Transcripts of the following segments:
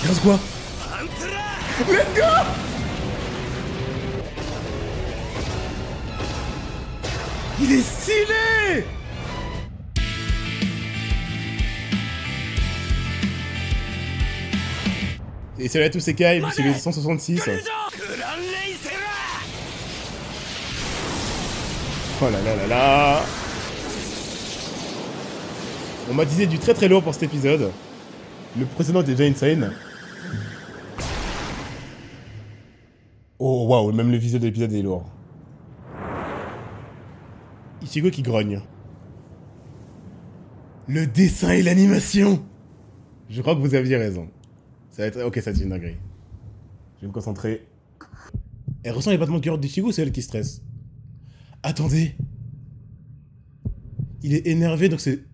Lance quoi? Let's go! Il est stylé! Et salut à tous, c'est Kai, c'est le 166. Oh là là là là! On m'a disé du très très lourd pour cet épisode. Le précédent était déjà insane. Oh waouh, même le visuel de l'épisode est lourd. Ichigo qui grogne. Le dessin et l'animation! Je crois que vous aviez raison. Ça va être... Ok, ça va être une dinguerie. Je vais me concentrer. Elle ressent les battements de cœur d'Ichigo ou c'est elle qui stresse? Attendez! Il est énervé donc c'est...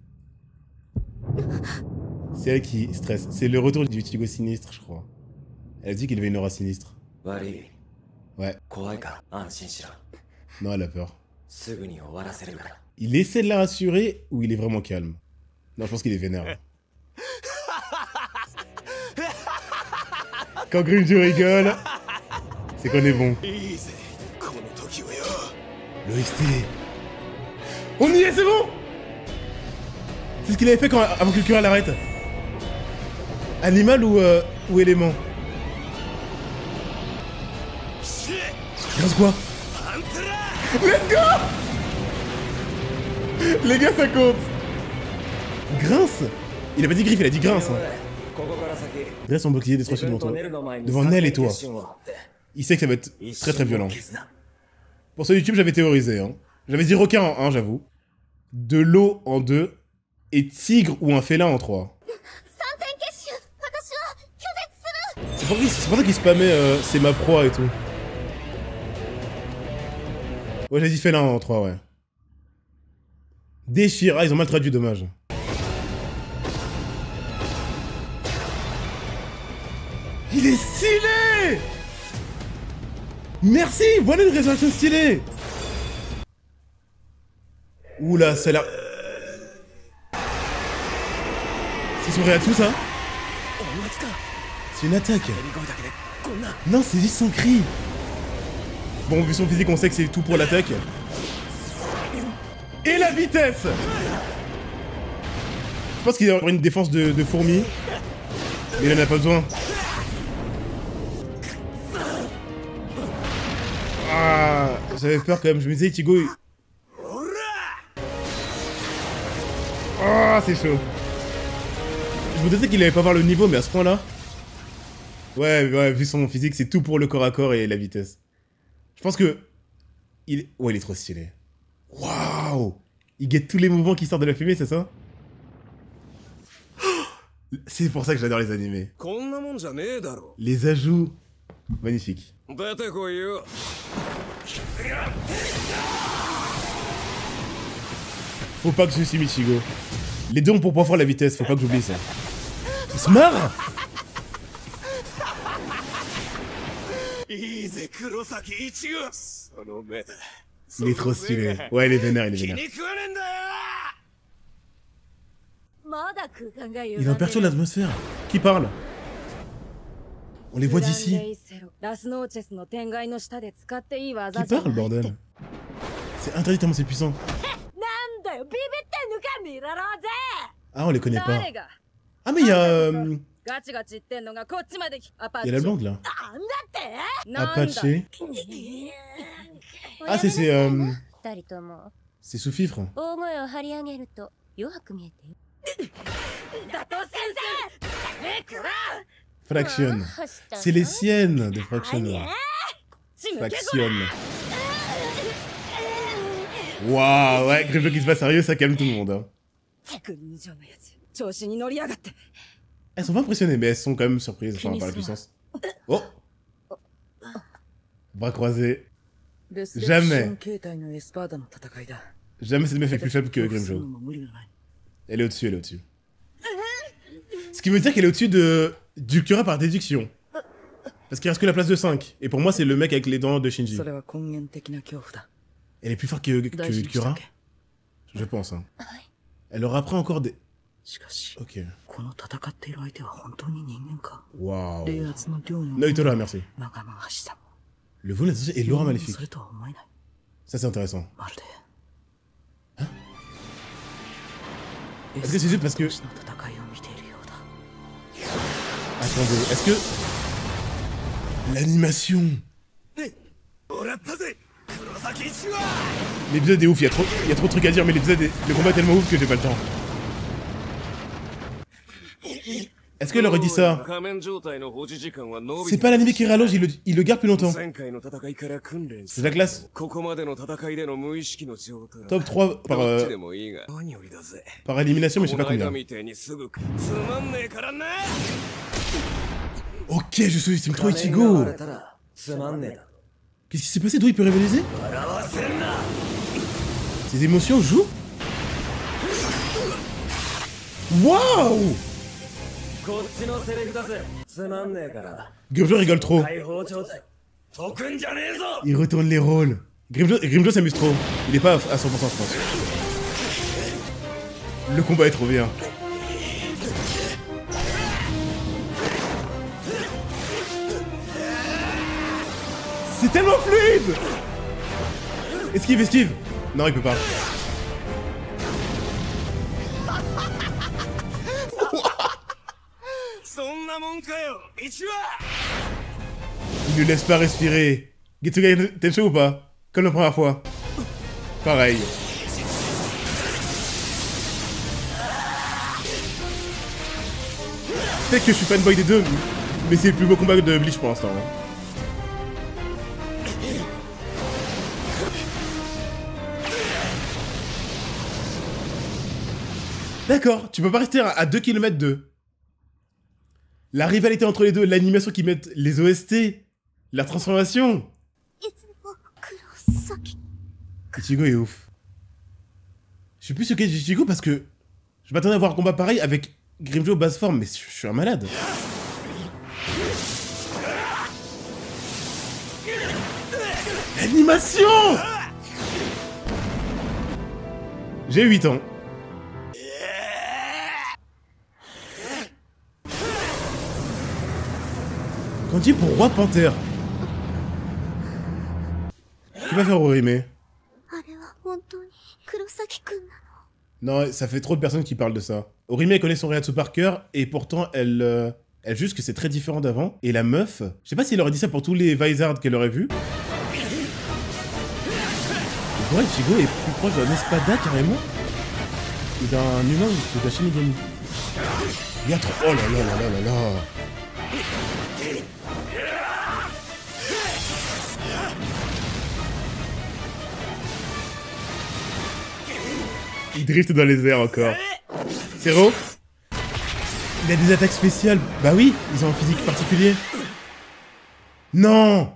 C'est elle qui stresse. C'est le retour du Ichigo sinistre, je crois. Elle a dit qu'il avait une aura sinistre. Ouais. Non, elle a peur. Il essaie de la rassurer ou il est vraiment calme? Non, je pense qu'il est vénère. Quand Grimmjow rigole, c'est qu'on est bon. L'OST. On y est, c'est bon! C'est ce qu'il avait fait avant que le curé l'arrête. Animal ou élément? Grince quoi? Let's go! Les gars, ça compte! Grince? Il a pas dit griffe, il a dit grince. Hein. Dresse son bouclier des 3 devant toi. Devant Nel et toi. Il sait que ça va être très très violent. Pour ce YouTube, j'avais théorisé. Hein. J'avais dit requin en 1, j'avoue. De l'eau en 2. Et tigre ou un félin en 3. C'est pour ça qu'il spammait c'est ma proie et tout. Ouais, j'ai dit félin en 3, ouais. Déchire. Ah, ils ont mal traduit, dommage. Il est stylé! Merci! Voilà une résurrection stylée! Oula, ça a l'air... C'est son réaction, ça? C'est une attaque. Non, c'est juste son cri. Bon, vu son physique, on sait que c'est tout pour l'attaque. Et la vitesse! Je pense qu'il y aura une défense de fourmi. Mais il en a pas besoin. Ah, j'avais peur quand même. Je me disais, Ichigo... Ah, c'est chaud. Je me disais qu'il allait pas voir le niveau, mais à ce point-là... Ouais, vu son physique, c'est tout pour le corps à corps et la vitesse. Je pense que... Ouais, il est trop stylé. Waouh! Il guette tous les mouvements qui sortent de la fumée, c'est ça? C'est pour ça que j'adore les animés. Les ajouts... Magnifique. Faut pas que je suis Ichigo. Les deux ont pour pouvoir faire la vitesse, faut pas que j'oublie ça. Il se marre! Il est trop stylé. Ouais, il est vénère, il est vénère. Il en perturbe l'atmosphère. Qui parle? On les voit d'ici. Qui parle, bordel? C'est interdit tellement c'est puissant. Ah, on les connaît pas. Ah, mais il y a... Il y a la blonde, là. Apache. Ah, c'est... C'est sous-fifre. Fraction. C'est les siennes de Fraction. Fraction. Waouh, ouais, Grimmjow qui se passe sérieux, ça calme tout le monde. Hein. Elles sont pas impressionnées, mais elles sont quand même surprises par la puissance. Oh! Bras croisés. Jamais. Jamais cette meuf est plus faible que Grimmjow. Elle est au-dessus, elle est au-dessus. Ce qui veut dire qu'elle est au-dessus du Cura par déduction. Parce qu'il reste que la place de 5. Et pour moi, c'est le mec avec les dents de Shinji. Elle est plus forte que Cura? Je pense. Hein. Elle leur apprend encore des... Ok. Waouh. Naotora, merci. Le vol et l'aura maléfique. Ça c'est intéressant. Hein? Est-ce que c'est juste parce que... Attendez, est-ce que... L'animation... L'épisode est ouf, il y a trop de trucs à dire, mais le combat est tellement ouf que j'ai pas le temps. Est-ce qu'elle aurait dit ça? C'est pas l'anime qui rallonge, il le garde plus longtemps. C'est la classe. Top 3 par élimination, mais je sais pas combien. Ok, je sous-estime trop Ichigo. Qu'est-ce qui s'est passé? D'où il peut rivaliser? Ses émotions jouent? Waouh! Grimjo rigole trop. Il retourne les rôles. Grimjo s'amuse trop. Il est pas à 100% je pense. Le combat est trop bien. C'est tellement fluide! Esquive! Non, il peut pas. Il ne laisse pas respirer. Getsuga Tensho ou pas? Comme la première fois. Pareil. Peut-être que je suis fanboy des deux, mais c'est le plus beau combat de Bleach pour l'instant. D'accord, tu peux pas rester à 2 km d'eux. La rivalité entre les deux, l'animation qu'ils mettent, les OST, la transformation. Ichigo est ouf. Je sais plus ce qu'est Ichigo parce que je m'attendais à voir un combat pareil avec Grimjo basse forme, mais je suis un malade. L'animation! J'ai 8 ans. Quand tu dis pour Roi Panthère. Qui va faire Orihime? Non, ça fait trop de personnes qui parlent de ça. Orihime connaît son Reiatsu par cœur et pourtant elle juge que c'est très différent d'avant. Et la meuf, je sais pas s'il aurait dit ça pour tous les Vizards qu'elle aurait vus. Ouais, Ichigo est plus proche d'un espada carrément que d'un humain ou d'un Shinigami. Il y a trop... Oh là là là là là là. Il drift dans les airs encore. Zero? Il a des attaques spéciales. Bah oui, ils ont un physique particulier. Non!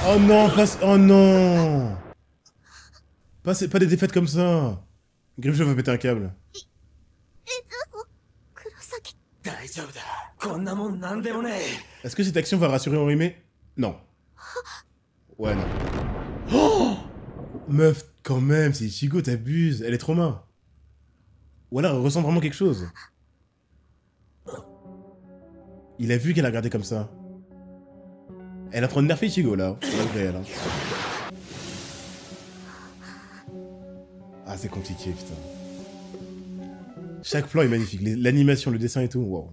Oh non, oh non! Pas des défaites comme ça. Grimjo va péter un câble. Est-ce que cette action va rassurer Orihime? Non. Ouais, non. Oh! Meuf, quand même, c'est Ichigo, t'abuses. Elle est trop main. Ou alors elle ressent vraiment quelque chose. Il a vu qu'elle a regardé comme ça. Elle est en train de nerfer Ichigo là, malgré elle. Hein. Ah, c'est compliqué, putain. Chaque plan est magnifique. L'animation, le dessin et tout, wow.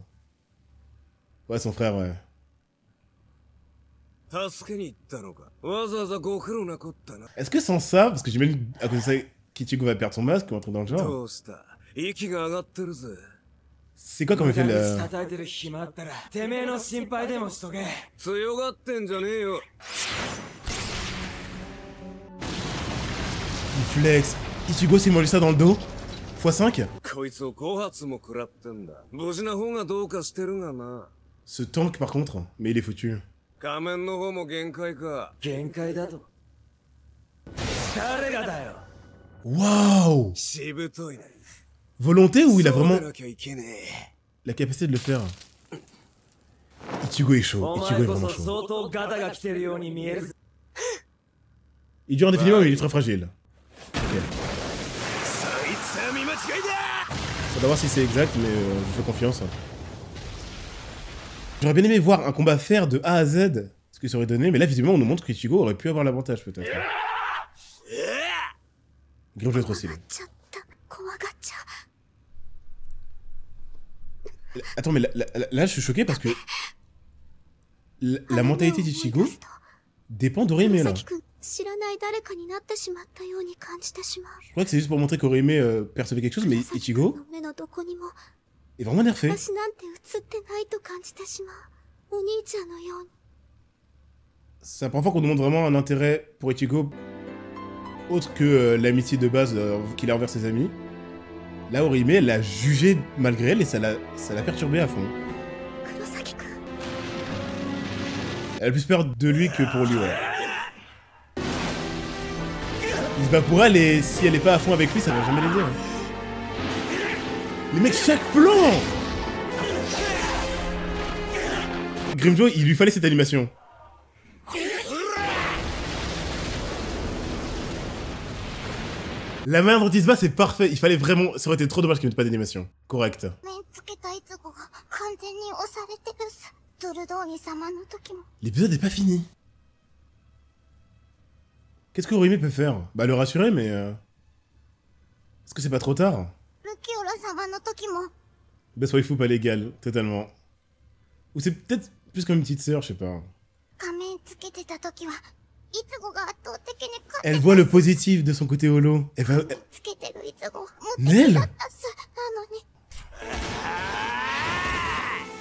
Ouais, son frère, ouais. Est-ce que sans ça, parce que j'imagine à cause de ça qu'Ichigo va perdre son masque ou un truc dans le genre. C'est quoi comme effet le... Il flex. Ichigo s'il mange ça dans le dos. x5. Ce tank par contre, mais il est foutu. Waouh! Volonté ou il a vraiment la capacité de le faire? Ichigo est chaud, Ichigo est vraiment chaud. Il dure indéfiniment mais il est très fragile. Okay. On va voir si c'est exact, mais je fais confiance. J'aurais bien aimé voir un combat faire de A à Z, ce que ça aurait donné, mais là, visiblement, on nous montre qu'Ichigo aurait pu avoir l'avantage, peut-être. Grimjo est trop stylé. Attends, mais là, je suis choqué parce que la mentalité d'Ichigo dépend d'Orihime, là. Je crois que c'est juste pour montrer qu'Orihime percevait quelque chose, mais Ichigo est vraiment nerfé. C'est la première fois qu'on nous montre vraiment un intérêt pour Ichigo autre que l'amitié de base qu'il a envers ses amis. Là, Orihime, elle l'a jugé malgré elle et ça l'a perturbé à fond. Elle a plus peur de lui que pour lui, ouais. Il se bat pour elle et si elle est pas à fond avec lui, ça va jamais l'aider. Hein. Les mecs, chaque plan! Grimjo, il lui fallait cette animation. La manière dont il se bat, c'est parfait. Il fallait vraiment... Ça aurait été trop dommage qu'il ne mette pas d'animation. Correct. L'épisode n'est pas fini. Qu'est-ce que Orihime peut faire? Bah le rassurer, mais... Est-ce que c'est pas trop tard? Best waifu pas légal, totalement. Ou c'est peut-être plus comme une petite sœur, je sais pas. Elle voit le positif de son côté holo. Elle va... Nel!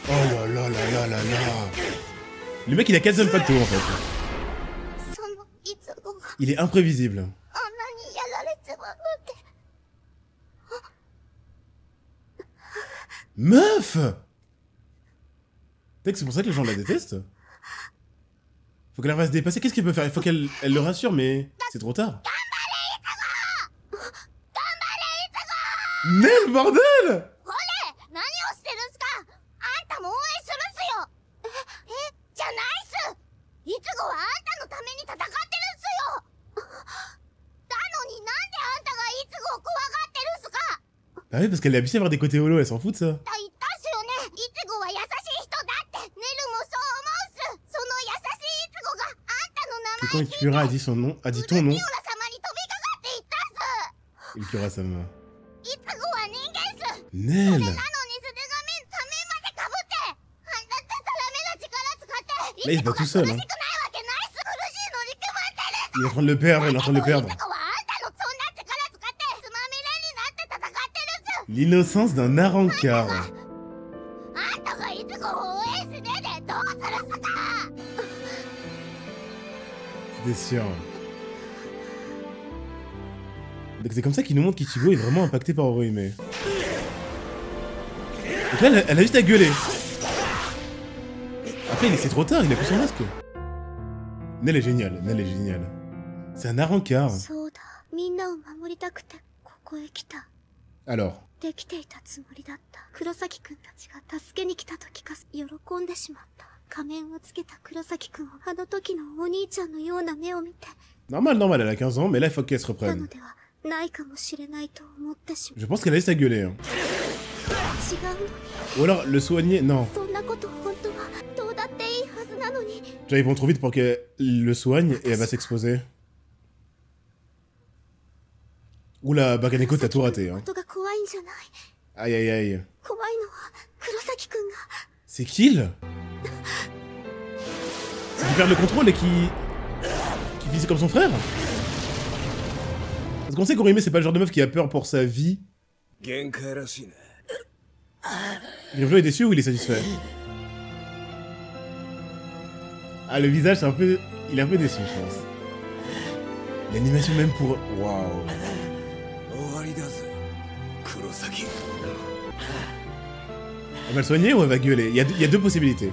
Oh là là là là là là. Le mec il a 4 zones pas de tour en fait. Il est imprévisible. Meuf! Peut-être que c'est pour ça que les gens la détestent. Faut qu'elle arrive à se dépasser. Qu'est-ce qu'elle peut faire? Il faut qu'elle le rassure, mais c'est trop tard. Nel, bordel! Bah oui, parce qu'elle est habituée à avoir des côtés holo, elle s'en fout de ça. Et quand Ikura a dit son nom, a dit ton nom, Ikura-sama. Nel! Là, il se bat tout seul, hein. Il est en train de le perdre, il est en train de le perdre. L'innocence d'un Arrancar. C'était sûr. Donc c'est comme ça qu'il nous montre qu'Ichigo est vraiment impacté par Orihime. Donc là, elle a juste à gueuler. Après, c'est trop tard, il a plus son masque. Nel est génial, Nel est génial. C'est un Arrancar. Alors. Normal, elle a 15 ans, mais là il faut qu'elle se reprenne. Je pense qu'elle a juste à gueuler. Hein. Ou alors le soigner, non. Genre ils vont trop vite pour qu'elle le soigne et elle va s'exposer. Oula, Bakaneko t'as tout raté. Hein. Aïe aïe aïe. C'est kill. C'est qui perd le contrôle et qui vise comme son frère. Parce qu'on sait qu'Orihime c'est pas le genre de meuf qui a peur pour sa vie. Grimjo est déçu ou il est satisfait? Ah le visage c'est un peu... Il est un peu déçu je pense. L'animation même pour... Waouh. Elle va le soigner ou elle va gueuler? Il y a deux possibilités.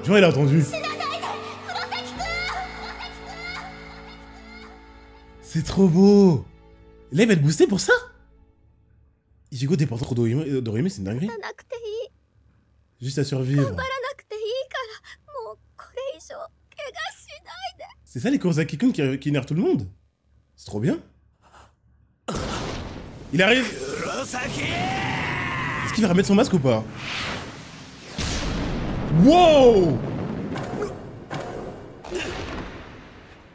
Genre il a entendu. C'est trop beau. Là il va être boosté pour ça. Ichigo dépend trop d'Orihime, c'est une dinguerie. Juste à survivre. C'est ça les Kurosaki-kun qui énervent tout le monde. C'est trop bien. Il arrive. Est-ce qu'il va remettre son masque ou pas? Wow!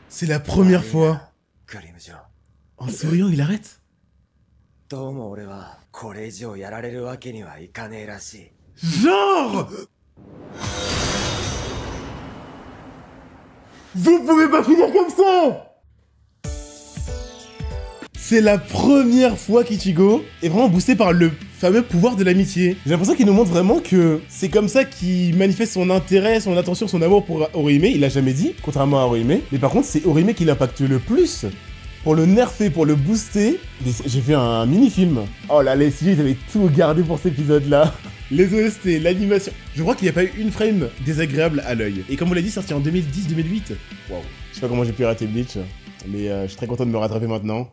C'est la première fois. En souriant, il arrête. Genre! Vous pouvez pas finir comme ça! C'est la première fois qu'Ichigo est vraiment boosté par le fameux pouvoir de l'amitié. J'ai l'impression qu'il nous montre vraiment que c'est comme ça qu'il manifeste son intérêt, son attention, son amour pour Orihime. Il l'a jamais dit, contrairement à Orihime. Mais par contre, c'est Orihime qui l'impacte le plus. Pour le nerfer, pour le booster. J'ai fait un mini-film. Oh là, les studios, ils avaient tout gardé pour cet épisode-là. Les OST, l'animation. Je crois qu'il n'y a pas eu une frame désagréable à l'œil. Et comme on l'a dit, sorti en 2010-2008. Waouh. Je sais pas comment j'ai pu rater Bleach, mais je suis très content de me rattraper maintenant.